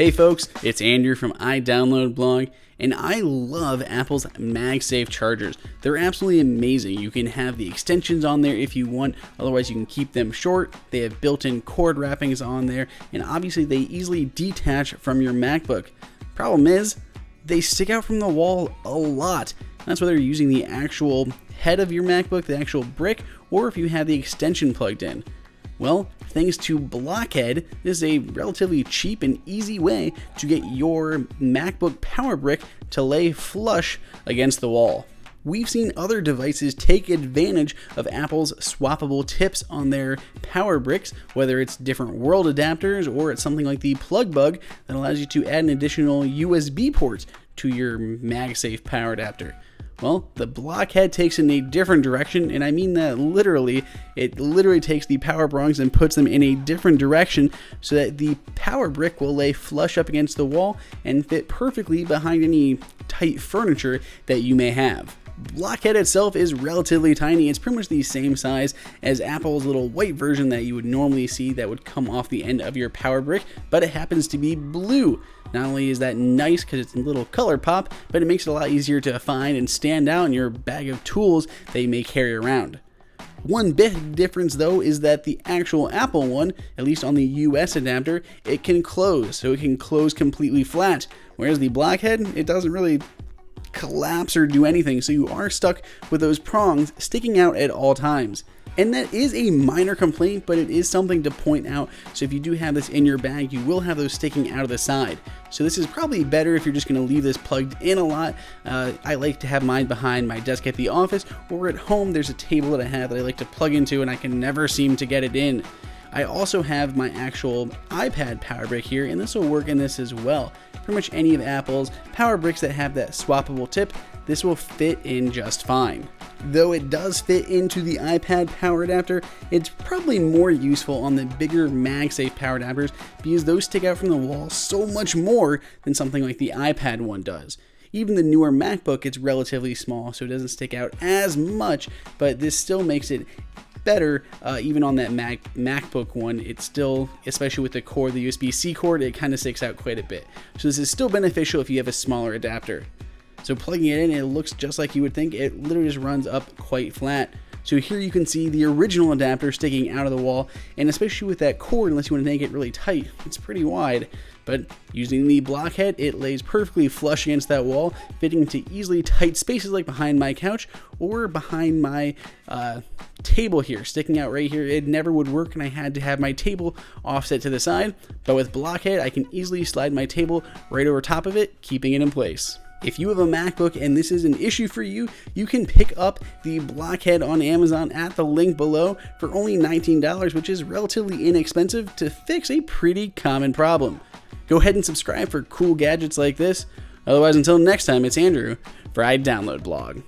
Hey folks, it's Andrew from iDownload and I love Apple's MagSafe chargers. They're absolutely amazing. You can have the extensions on there if you want, otherwise you can keep them short. They have built-in cord wrappings on there, and obviously they easily detach from your MacBook. Problem is, they stick out from the wall a lot. That's whether you're using the actual head of your MacBook, the actual brick, or if you have the extension plugged in. Well, thanks to Blockhead, this is a relatively cheap and easy way to get your MacBook power brick to lay flush against the wall. We've seen other devices take advantage of Apple's swappable tips on their power bricks, whether it's different world adapters or it's something like the plug bug that allows you to add an additional USB port to your MagSafe power adapter. Well, the Blockhead takes it in a different direction, and I mean that literally. It literally takes the power prongs and puts them in a different direction so that the power brick will lay flush up against the wall and fit perfectly behind any tight furniture that you may have. Blockhead itself is relatively tiny. It's pretty much the same size as Apple's little white version that you would normally see that would come off the end of your power brick, but it happens to be blue. Not only is that nice because it's a little color pop, but it makes it a lot easier to find and stand out in your bag of tools that you may carry around. One big difference though is that the actual Apple one, at least on the US adapter, it can close, so it can close completely flat, whereas the Blockhead, it doesn't really collapse or do anything, so you are stuck with those prongs sticking out at all times. And that is a minor complaint, but it is something to point out. So if you do have this in your bag, you will have those sticking out of the side. So this is probably better if you're just going to leave this plugged in a lot. I like to have mine behind my desk at the office, or at home there's a table that I have that I like to plug into and I can never seem to get it in. I also have my actual iPad power brick here, and this will work in this as well. Pretty much any of Apple's power bricks that have that swappable tip, this will fit in just fine. Though it does fit into the iPad power adapter, it's probably more useful on the bigger MagSafe power adapters because those stick out from the wall so much more than something like the iPad one does. Even the newer MacBook, it's relatively small, so it doesn't stick out as much, but this still makes it better. Even on that MacBook one, it's still, especially with the cord, the USB-C cord, it kind of sticks out quite a bit. So this is still beneficial if you have a smaller adapter. So plugging it in, it looks just like you would think. It literally just runs up quite flat. So here you can see the original adapter sticking out of the wall, and especially with that cord, unless you want to make it really tight, it's pretty wide. But using the Blockhead, it lays perfectly flush against that wall, fitting into easily tight spaces like behind my couch or behind my table here, sticking out right here. It never would work, and I had to have my table offset to the side. But with Blockhead, I can easily slide my table right over top of it, keeping it in place. If you have a MacBook and this is an issue for you, you can pick up the Blockhead on Amazon at the link below for only $19, which is relatively inexpensive to fix a pretty common problem. Go ahead and subscribe for cool gadgets like this. Otherwise, until next time, it's Andrew for iDownload.